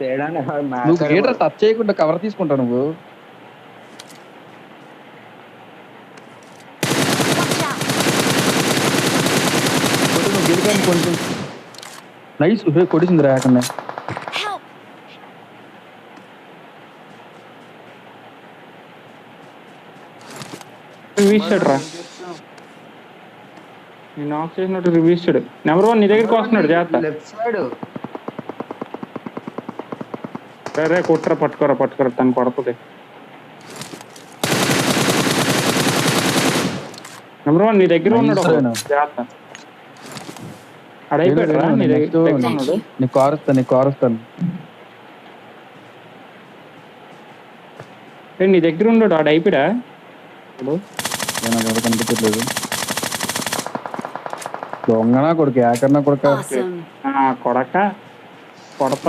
చేయడానికి నువ్వు litre touch చేయకుండా కవర్ తీసుకుంటావు నువ్వు. నువ్వు గెలిపాను కొంచెం నైస్ కొడిసింది రాకుండా. రివీస్తాడు రా, నేను ఆఫ్ చేసినట్టు రివీస్తాడు. నెంబర్ 1 నీ దగ్గరికి వస్తున్నాడు, జాగ్రత్త. లెఫ్ట్ సైడ్ రే కొట్టరా, పట్టుకోరా తను కొడుతుంది. నెంబర్ 1 నీ దగ్గర ఉన్నాడు, జాగ్రత్త. అడైపోయాడు రా, నీ దగ్గర ఉన్నాడు. నీకు కారుస్తాను. నీ దగ్గర ఉన్నాడు, ఆడైపోయా కనిపించట్లేదు. దొంగనా కొడుకు, ఏకన్నా కొడుక కొడక కొడతా